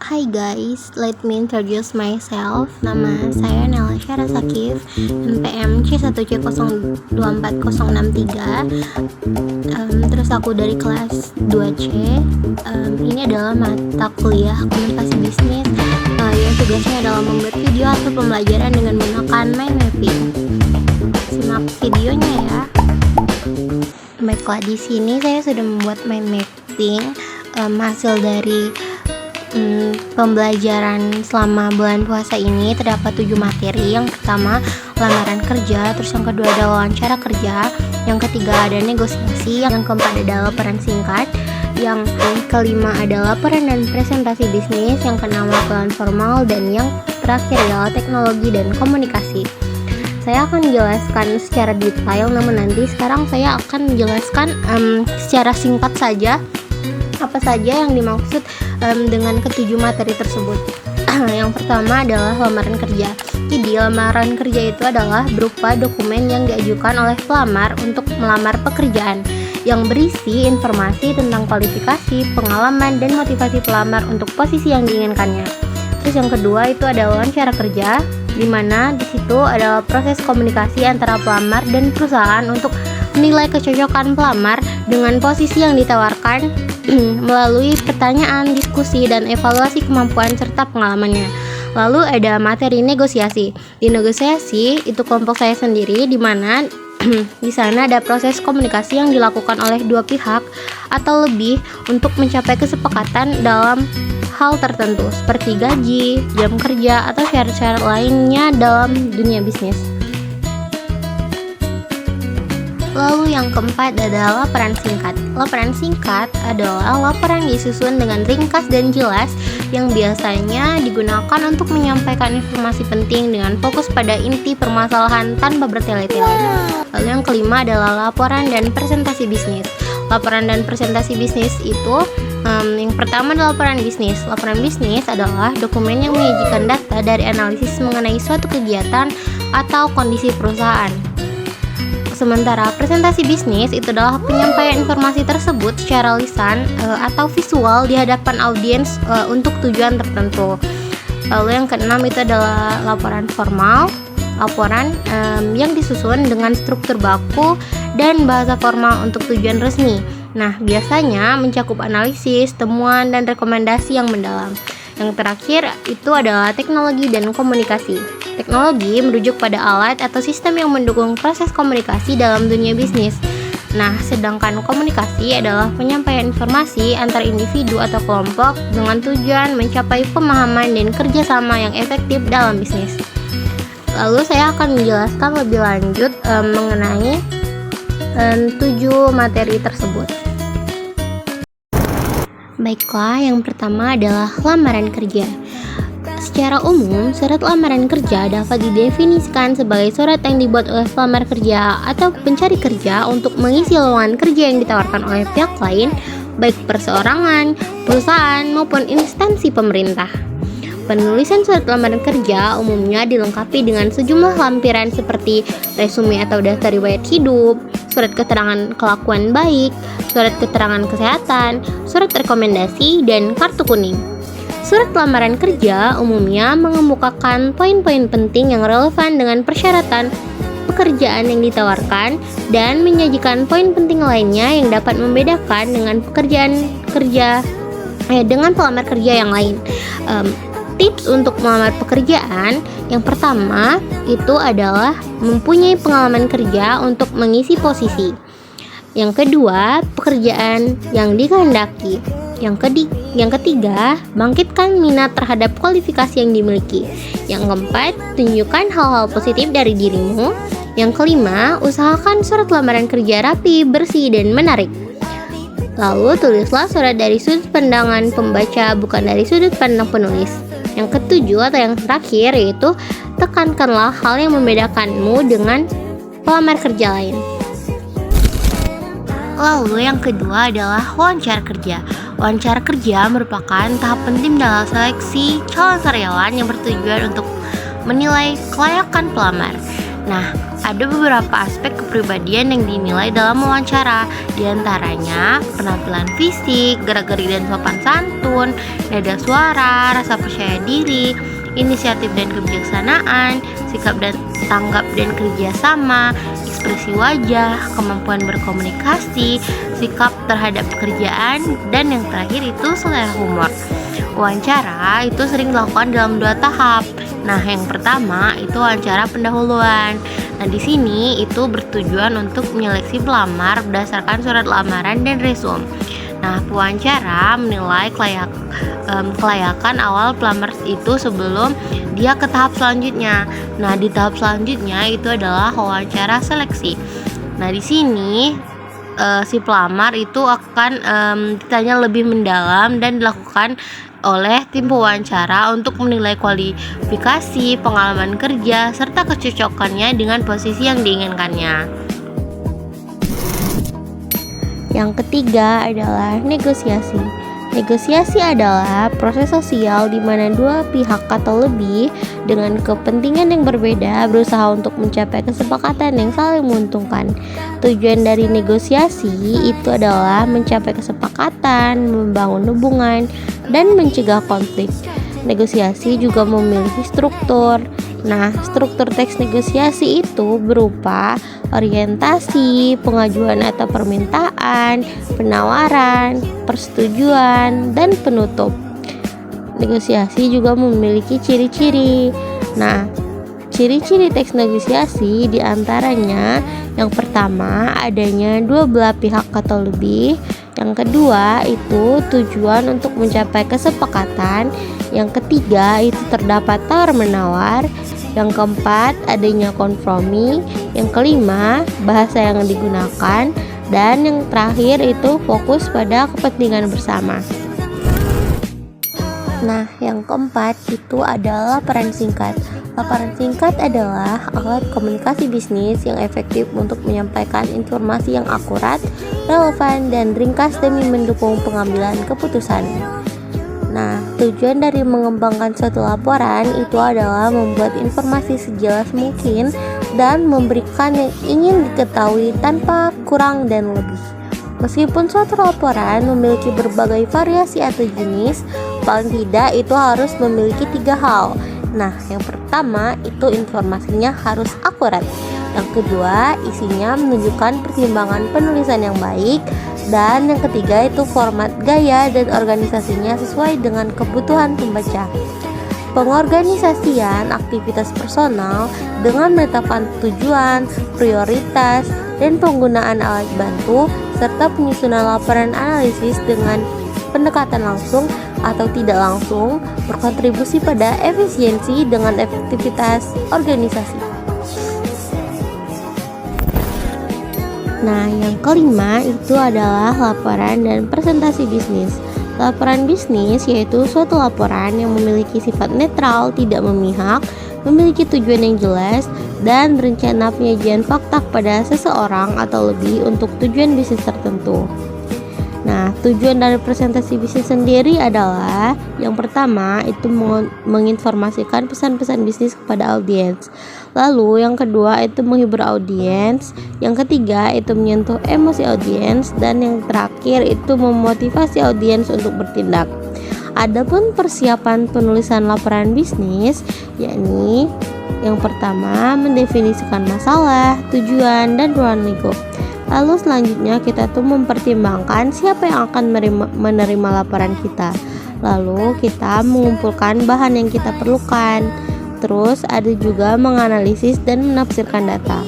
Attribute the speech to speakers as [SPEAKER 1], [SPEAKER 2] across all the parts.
[SPEAKER 1] Hi guys, let me introduce myself. Nama saya Nela Syara Sakif, NPM C1C0240063. Terus aku dari kelas 2C. Ini adalah mata kuliah komunikasi bisnis yang tugasnya adalah membuat video atau pembelajaran dengan menggunakan mind mapping. Simak videonya ya. Baiklah, di sini saya sudah membuat mind mapping hasil dari pembelajaran selama bulan puasa ini. Terdapat 7 materi. Yang pertama lamaran kerja, terus yang kedua adalah wawancara kerja, yang ketiga ada negosiasi, yang keempat adalah laporan singkat, yang kelima adalah laporan dan presentasi bisnis, yang keenam laporan formal, dan yang terakhir adalah teknologi dan komunikasi. Saya akan menjelaskan secara detail, namun nanti sekarang saya akan menjelaskan secara singkat saja apa saja yang dimaksud dengan ketujuh materi tersebut. Yang pertama adalah lamaran kerja. Jadi lamaran kerja itu adalah berupa dokumen yang diajukan oleh pelamar untuk melamar pekerjaan, yang berisi informasi tentang kualifikasi, pengalaman, dan motivasi pelamar untuk posisi yang diinginkannya. Terus yang kedua itu adalah wawancara kerja, di mana di situ adalah proses komunikasi antara pelamar dan perusahaan untuk menilai kecocokan pelamar dengan posisi yang ditawarkan melalui pertanyaan, diskusi, dan evaluasi kemampuan serta pengalamannya. Lalu ada materi negosiasi. Di negosiasi itu kelompok saya sendiri, di mana di sana ada proses komunikasi yang dilakukan oleh dua pihak atau lebih untuk mencapai kesepakatan dalam hal tertentu seperti gaji, jam kerja, atau syarat-syarat lainnya dalam dunia bisnis. Lalu yang keempat adalah laporan singkat. Laporan singkat adalah laporan yang disusun dengan ringkas dan jelas, yang biasanya digunakan untuk menyampaikan informasi penting dengan fokus pada inti permasalahan tanpa bertele-tele. Lalu yang kelima adalah laporan dan presentasi bisnis. Laporan dan presentasi bisnis itu yang pertama adalah laporan bisnis. Laporan bisnis adalah dokumen yang menyajikan data dari analisis mengenai suatu kegiatan atau kondisi perusahaan. Sementara presentasi bisnis itu adalah penyampaian informasi tersebut secara lisan atau visual di hadapan audiens untuk tujuan tertentu. Lalu yang keenam itu adalah laporan formal. Laporan yang disusun dengan struktur baku dan bahasa formal untuk tujuan resmi. Nah, biasanya mencakup analisis, temuan, dan rekomendasi yang mendalam. Yang terakhir itu adalah teknologi dan komunikasi. Teknologi merujuk pada alat atau sistem yang mendukung proses komunikasi dalam dunia bisnis. Nah, sedangkan komunikasi adalah penyampaian informasi antar individu atau kelompok dengan tujuan mencapai pemahaman dan kerjasama yang efektif dalam bisnis. Lalu saya akan menjelaskan lebih lanjut mengenai 7 materi tersebut. Baiklah, yang pertama adalah lamaran kerja. Secara umum, surat lamaran kerja dapat didefinisikan sebagai surat yang dibuat oleh pelamar kerja atau pencari kerja untuk mengisi lowongan kerja yang ditawarkan oleh pihak lain, baik perseorangan, perusahaan, maupun instansi pemerintah. Penulisan surat lamaran kerja umumnya dilengkapi dengan sejumlah lampiran seperti resume atau daftar riwayat hidup, surat keterangan kelakuan baik, surat keterangan kesehatan, surat rekomendasi, dan kartu kuning. Surat lamaran kerja umumnya mengemukakan poin-poin penting yang relevan dengan persyaratan pekerjaan yang ditawarkan dan menyajikan poin penting lainnya yang dapat membedakan dengan dengan pelamar kerja yang lain. Tips untuk melamar pekerjaan yang pertama itu adalah mempunyai pengalaman kerja untuk mengisi posisi. Yang kedua, pekerjaan yang dikehendaki. Yang ketiga, bangkitkan minat terhadap kualifikasi yang dimiliki. Yang keempat, tunjukkan hal-hal positif dari dirimu. Yang kelima, usahakan surat lamaran kerja rapi, bersih, dan menarik. Lalu tulislah surat dari sudut pandangan pembaca, bukan dari sudut pandang penulis. Yang ketujuh atau yang terakhir yaitu tekankanlah hal yang membedakanmu dengan pelamar kerja lain. Lalu yang kedua adalah wawancara kerja. Wawancara kerja merupakan tahap penting dalam seleksi calon karyawan yang bertujuan untuk menilai kelayakan pelamar. Nah, Ada beberapa aspek kepribadian yang dinilai dalam wawancara, diantaranya penampilan fisik, gerak-gerik dan sopan santun, nada suara, rasa percaya diri, inisiatif dan kebijaksanaan, sikap dan tanggap dan kerjasama, ekspresi wajah, kemampuan berkomunikasi, sikap terhadap pekerjaan, dan yang terakhir itu selera humor. Wawancara itu sering dilakukan dalam 2 tahap. Nah, yang pertama itu wawancara pendahuluan. Nah, di sini itu bertujuan untuk menyeleksi pelamar berdasarkan surat lamaran dan resume. Nah, pewawancara menilai kelayakan awal pelamar itu sebelum dia ke tahap selanjutnya. Nah, di tahap selanjutnya itu adalah wawancara seleksi. Nah, di sini si pelamar itu akan ditanya lebih mendalam dan dilakukan oleh tim pewawancara untuk menilai kualifikasi, pengalaman kerja, serta kecocokannya dengan posisi yang diinginkannya. Yang ketiga adalah negosiasi. Negosiasi adalah proses sosial di mana dua pihak atau lebih dengan kepentingan yang berbeda berusaha untuk mencapai kesepakatan yang saling menguntungkan. Tujuan dari negosiasi itu adalah mencapai kesepakatan, membangun hubungan, dan mencegah konflik. Negosiasi juga memiliki struktur. Nah, struktur teks negosiasi itu berupa orientasi, pengajuan atau permintaan, penawaran, persetujuan, dan penutup. Negosiasi juga memiliki ciri-ciri. Nah, ciri-ciri teks negosiasi diantaranya yang pertama adanya dua belah pihak atau lebih. Yang kedua itu tujuan untuk mencapai kesepakatan. Yang ketiga itu terdapat tawar-menawar. Yang keempat adanya kompromi. Yang kelima bahasa yang digunakan. Dan yang terakhir itu fokus pada kepentingan bersama. Nah, yang keempat itu adalah laporan singkat. Laporan singkat adalah alat komunikasi bisnis yang efektif untuk menyampaikan informasi yang akurat, relevan, dan ringkas demi mendukung pengambilan keputusan. Nah, tujuan dari mengembangkan suatu laporan itu adalah membuat informasi sejelas mungkin dan memberikan yang ingin diketahui tanpa kurang dan lebih. Meskipun suatu laporan memiliki berbagai variasi atau jenis, paling tidak itu harus memiliki 3 hal. Nah, yang pertama itu informasinya harus akurat. Yang kedua, isinya menunjukkan pertimbangan penulisan yang baik. Dan yang ketiga itu format, gaya, dan organisasinya sesuai dengan kebutuhan pembaca. Pengorganisasian aktivitas personal dengan menetapkan tujuan, prioritas, dan penggunaan alat bantu, serta penyusunan laporan analisis dengan pendekatan langsung atau tidak langsung berkontribusi pada efisiensi dengan efektivitas organisasi. Nah, yang kelima itu adalah laporan dan presentasi bisnis. Laporan bisnis yaitu suatu laporan yang memiliki sifat netral, tidak memihak, memiliki tujuan yang jelas, dan berencana penyajian fakta kepada seseorang atau lebih untuk tujuan bisnis tertentu. Nah, tujuan dari presentasi bisnis sendiri adalah yang pertama itu menginformasikan pesan-pesan bisnis kepada audiens. Lalu yang kedua itu menghibur audiens, yang ketiga itu menyentuh emosi audiens, dan yang terakhir itu memotivasi audiens untuk bertindak. Adapun persiapan penulisan laporan bisnis, yakni yang pertama mendefinisikan masalah, tujuan, dan ruang lingkup. Lalu selanjutnya kita tuh mempertimbangkan siapa yang akan menerima laporan kita. Lalu kita mengumpulkan bahan yang kita perlukan. Terus ada juga menganalisis dan menafsirkan data.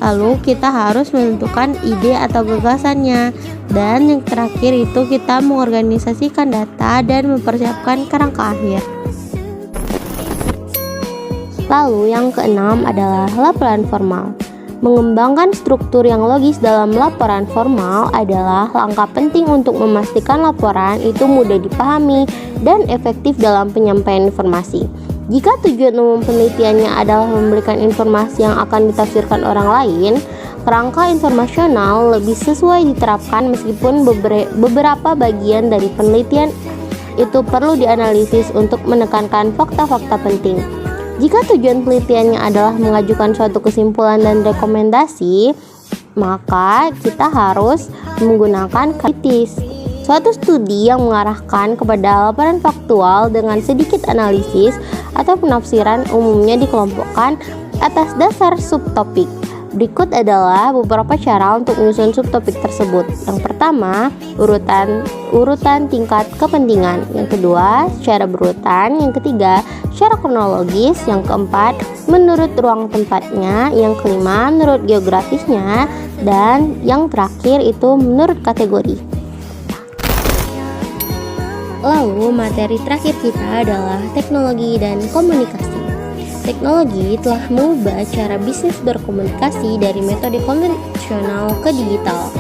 [SPEAKER 1] Lalu kita harus menentukan ide atau gagasannya. Dan yang terakhir itu kita mengorganisasikan data dan mempersiapkan kerangka akhir. Lalu yang keenam adalah laporan formal. Mengembangkan struktur yang logis dalam laporan formal adalah langkah penting untuk memastikan laporan itu mudah dipahami dan efektif dalam penyampaian informasi. Jika tujuan umum penelitiannya adalah memberikan informasi yang akan ditafsirkan orang lain, kerangka informasional lebih sesuai diterapkan meskipun beberapa bagian dari penelitian itu perlu dianalisis untuk menekankan fakta-fakta penting. Jika tujuan penelitiannya adalah mengajukan suatu kesimpulan dan rekomendasi, maka kita harus menggunakan kritis. Suatu studi yang mengarahkan kepada laporan faktual dengan sedikit analisis atau penafsiran umumnya dikelompokkan atas dasar subtopik. Berikut adalah beberapa cara untuk menyusun subtopik tersebut. Yang pertama, urutan tingkat kepentingan. Yang kedua, secara berurutan. Yang ketiga, secara kronologis. Yang keempat, menurut ruang tempatnya. Yang kelima, menurut geografisnya. Dan yang terakhir itu menurut kategori. Lalu materi terakhir kita adalah teknologi dan komunikasi. Teknologi telah mengubah cara bisnis berkomunikasi dari metode konvensional ke digital.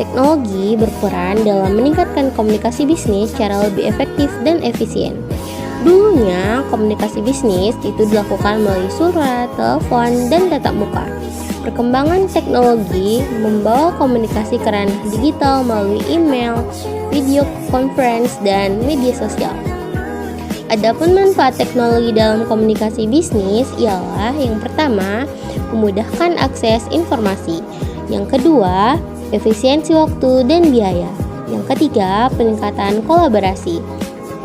[SPEAKER 1] Teknologi berperan dalam meningkatkan komunikasi bisnis secara lebih efektif dan efisien. Dulunya, komunikasi bisnis itu dilakukan melalui surat, telepon, dan tatap muka. Perkembangan teknologi membawa komunikasi ke ranah digital melalui email, video conference, dan media sosial. Adapun manfaat teknologi dalam komunikasi bisnis ialah yang pertama, memudahkan akses informasi. Yang kedua, efisiensi waktu dan biaya. Yang ketiga, peningkatan kolaborasi.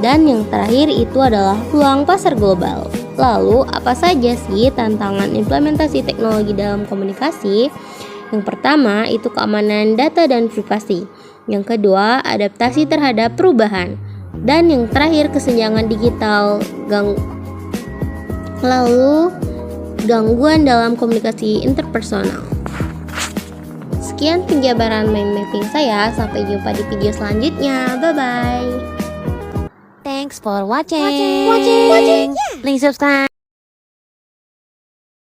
[SPEAKER 1] Dan yang terakhir itu adalah peluang pasar global. Lalu, apa saja sih tantangan implementasi teknologi dalam komunikasi? Yang pertama, itu keamanan data dan privasi. Yang kedua, adaptasi terhadap perubahan. Dan yang terakhir, kesenjangan digital. Lalu, gangguan dalam komunikasi interpersonal. Sekian penjabaran mind mapping saya. Sampai jumpa di video selanjutnya. Bye-bye.
[SPEAKER 2] Thanks for watching. Please subscribe.